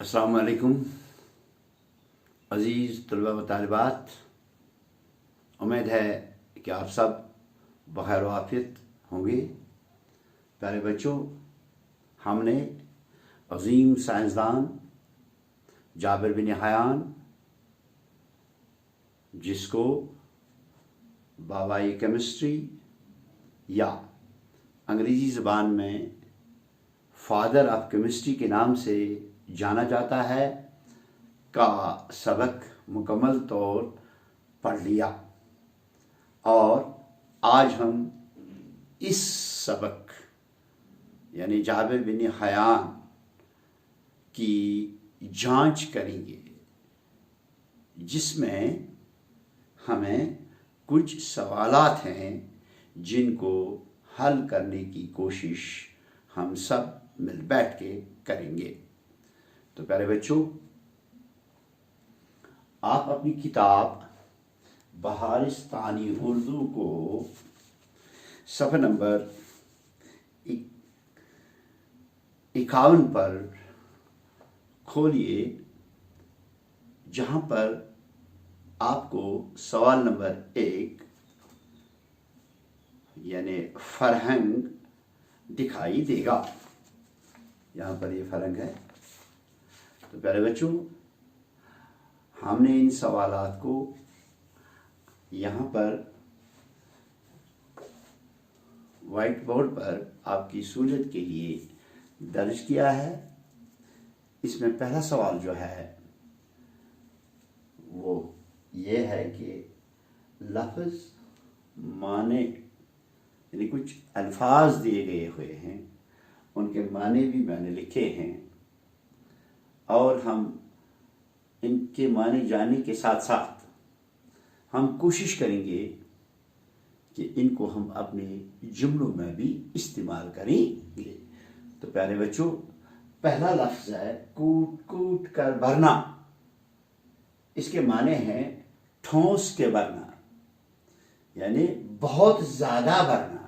अस्सलाम वालेकुम अज़ीज़ तलबा व तालिबात। उम्मीद है कि आप सब बखैर आफियत होंगे। प्यारे बच्चों, हमने अज़ीम साइंसदान जाबिर बिन हयान, जिसको बाबाई केमिस्ट्री या अंग्रेज़ी ज़बान में फादर ऑफ केमिस्ट्री के नाम से जाना जाता है, का सबक मुकम्मल तौर पढ़ लिया। और आज हम इस सबक यानी जाबिर बिन हयान की जांच करेंगे, जिसमें हमें कुछ सवालात हैं जिनको हल करने की कोशिश हम सब मिल बैठ के करेंगे। तो प्यारे बच्चों, आप अपनी किताब बहारिस्तानी उर्दू को सफ़े नंबर 51 पर खोलिए, जहाँ पर आपको सवाल नंबर 1 यानी फरहंग दिखाई देगा। यहाँ पर ये फरहंग है। तो प्यारे बच्चों, हमने इन सवालात को यहाँ पर वाइट बोर्ड पर आपकी सहूलियत के लिए दर्ज किया है। इसमें पहला सवाल जो है वो ये है कि लफ्ज़ माने यानी कुछ अल्फाज दिए गए हुए हैं, उनके माने भी मैंने लिखे हैं, और हम इनके माने जानने के साथ साथ हम कोशिश करेंगे कि इनको हम अपने जुमलों में भी इस्तेमाल करेंगे। तो प्यारे बच्चों, पहला लफ्ज़ है कूट कूट कर भरना। इसके माने हैं ठोस के भरना, यानी बहुत ज़्यादा भरना।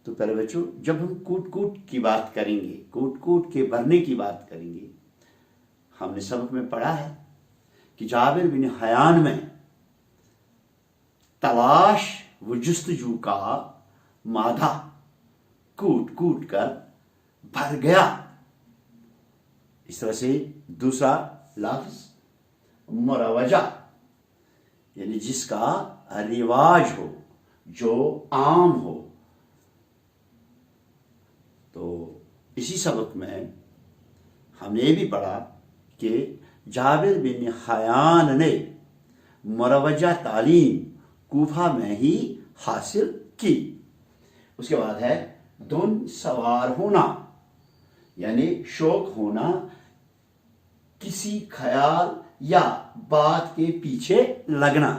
तो प्यारे बच्चों, जब हम कूट कूट की बात करेंगे, कूट कूट के भरने की बात करेंगे, हमने सबक में पढ़ा है कि जाबिर बिन हयान में तलाश व जुस्तजू का मादा कूट कूट कर भर गया। इस तरह से दूसरा लफ्ज़ मुरवजा, यानी जिसका रिवाज हो, जो आम हो। तो इसी सबक में हमने ये भी पढ़ा कि जाबिर बिन हयान ने मुरवजा तालीम कूफा में ही हासिल की। उसके बाद है धुन सवार होना, यानी शौक होना, किसी ख्याल या बात के पीछे लगना।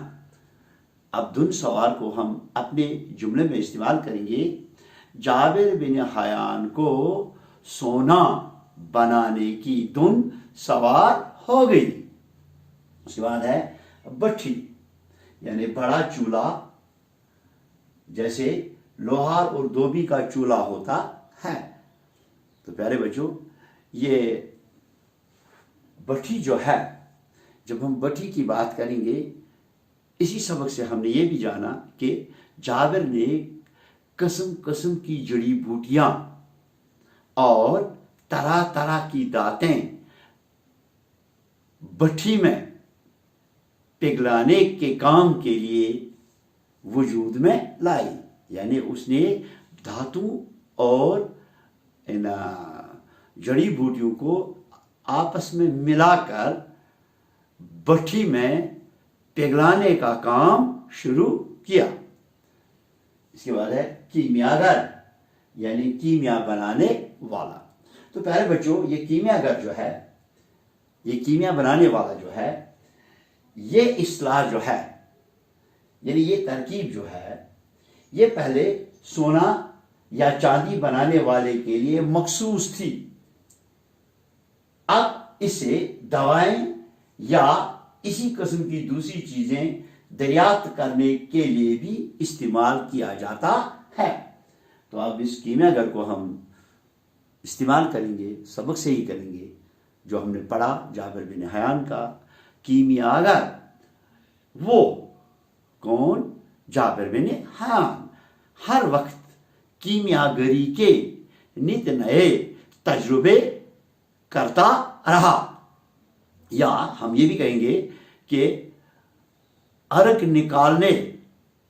अब धुन सवार को हम अपने जुमले में इस्तेमाल करेंगे। जाबिर बिन हयान को सोना बनाने की धुन सवार हो गई। उसके बाद है भट्ठी, यानी बड़ा चूल्हा, जैसे लोहार और धोबी का चूल्हा होता है। तो प्यारे बच्चों, ये भट्ठी जो है, जब हम भट्ठी की बात करेंगे, इसी सबक से हमने ये भी जाना कि जाबिर ने किस्म किस्म की जड़ी बूटियां और तरह तरह की दातें भट्ठी में पिघलाने के काम के लिए वजूद में लाई। यानी उसने धातु और इन जड़ी बूटियों को आपस में मिलाकर भट्ठी में पिघलाने का काम शुरू किया। इसके बाद है कीमियागर, यानी कीमिया बनाने वाला। तो प्यारे बच्चों, ये कीमियागर जो है, ये कीमिया बनाने वाला जो है, ये इस्लाह जो है, यानी ये तरकीब जो है, ये पहले सोना या चांदी बनाने वाले के लिए मखसूस थी। अब इसे दवाएं या इसी किस्म की दूसरी चीजें दरियाफ्त करने के लिए भी इस्तेमाल किया जाता है। तो अब इस कीमियागर को हम استعمال کریں گے، سبق سے ہی کریں گے جو ہم نے پڑھا جابر بن حیان کا کیمیاگر، وہ کون؟ جابر بن حیان ہر وقت کیمیاگری کے نت نئے تجربے کرتا رہا، یا ہم یہ بھی کہیں گے کہ عرق نکالنے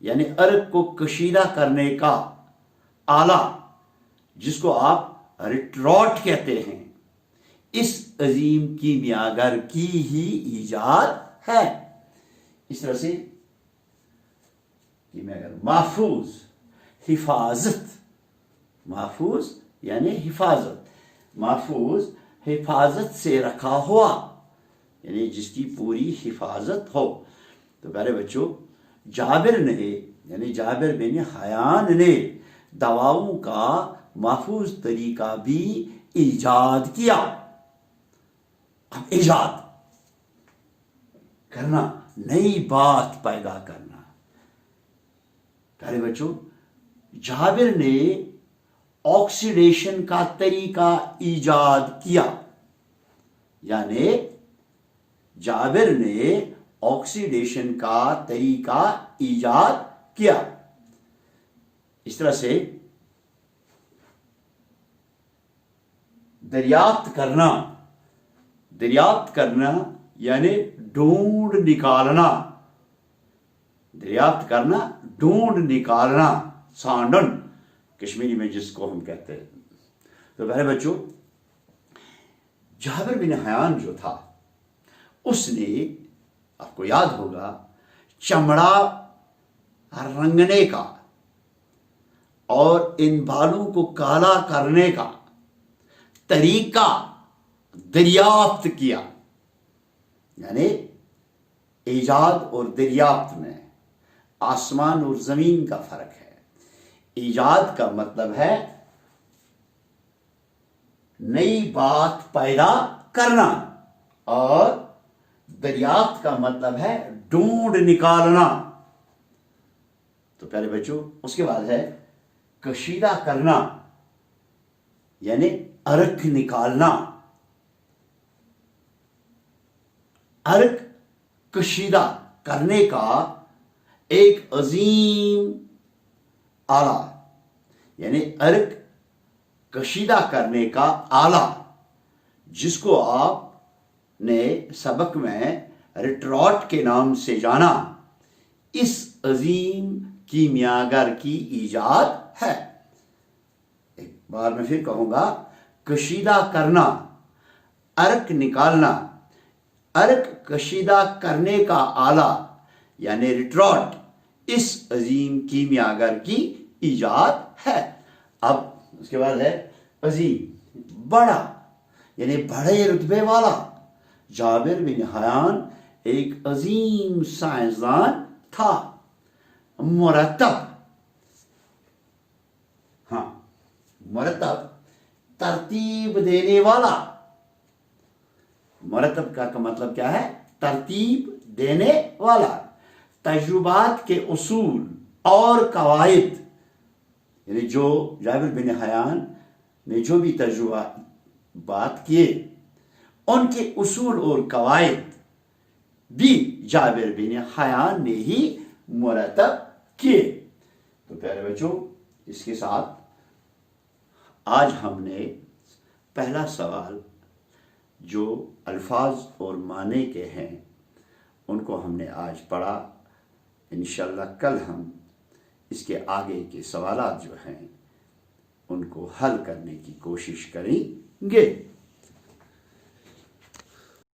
یعنی عرق کو کشیدہ کرنے کا آلہ جس کو آپ ریٹراٹ کہتے ہیں، اس عظیم کیمیاگر کی ہی ایجاد ہے۔ اس طرح سے کیمیاگر محفوظ، حفاظت، محفوظ یعنی حفاظت، محفوظ حفاظت سے رکھا ہوا یعنی جس کی پوری حفاظت ہو۔ تو پیارے بچوں، جابر نے یعنی جابر بن حیان نے دواؤں کا محفوظ طریقہ بھی ایجاد کیا۔ اب ایجاد کرنا، نئی بات پیدا کرنا۔ پیارے بچوں، جابر نے آکسیڈیشن کا طریقہ ایجاد کیا، یعنی جابر نے آکسیڈیشن کا طریقہ ایجاد کیا۔ اس طرح سے دریافت کرنا یعنی ڈھونڈ نکالنا، دریافت کرنا، ڈھونڈ نکالنا، سانڈن کشمیری میں جس کو ہم کہتے ہیں۔ تو پہلے بچوں، جابر بن حیان جو تھا اس نے، آپ کو یاد ہوگا، چمڑا رنگنے کا اور ان بالوں کو کالا کرنے کا طریقہ دریافت کیا۔ یعنی ایجاد اور دریافت میں آسمان اور زمین کا فرق ہے۔ ایجاد کا مطلب ہے نئی بات پیدا کرنا، اور دریافت کا مطلب ہے ڈھونڈ نکالنا۔ تو پیارے بچوں، اس کے بعد ہے کشیدہ کرنا، یعنی عرق نکالنا۔ عرق کشیدہ کرنے کا ایک عظیم آلہ، یعنی عرق کشیدہ کرنے کا آلہ جس کو آپ نے سبق میں ریٹراٹ کے نام سے جانا، اس عظیم کیمیاگر کی ایجاد ہے۔ ایک بار میں پھر کہوں گا، کشیدہ کرنا، عرق نکالنا، عرق کشیدہ کرنے کا آلہ یعنی ریٹراٹ اس عظیم کیمیاگر کی ایجاد ہے۔ اب اس کے بعد ہے عظیم، بڑا یعنی بڑے رتبے والا۔ جابر بن حیان ایک عظیم سائنسدان تھا، مرتب، مرتب ترتیب دینے والا۔ مرتب کا مطلب کیا ہے؟ ترتیب دینے والا۔ تجربات کے اصول اور قواعد، یعنی جو جابر بن حیان نے جو بھی تجربات کیے، ان کے اصول اور قواعد بھی جابر بن حیان نے ہی مرتب کیے۔ تو پیارے بچوں، اس کے ساتھ آج ہم نے پہلا سوال جو الفاظ اور معنی کے ہیں ان کو ہم نے آج پڑھا۔ انشاءاللہ کل ہم اس کے آگے کے سوالات جو ہیں ان کو حل کرنے کی کوشش کریں گے۔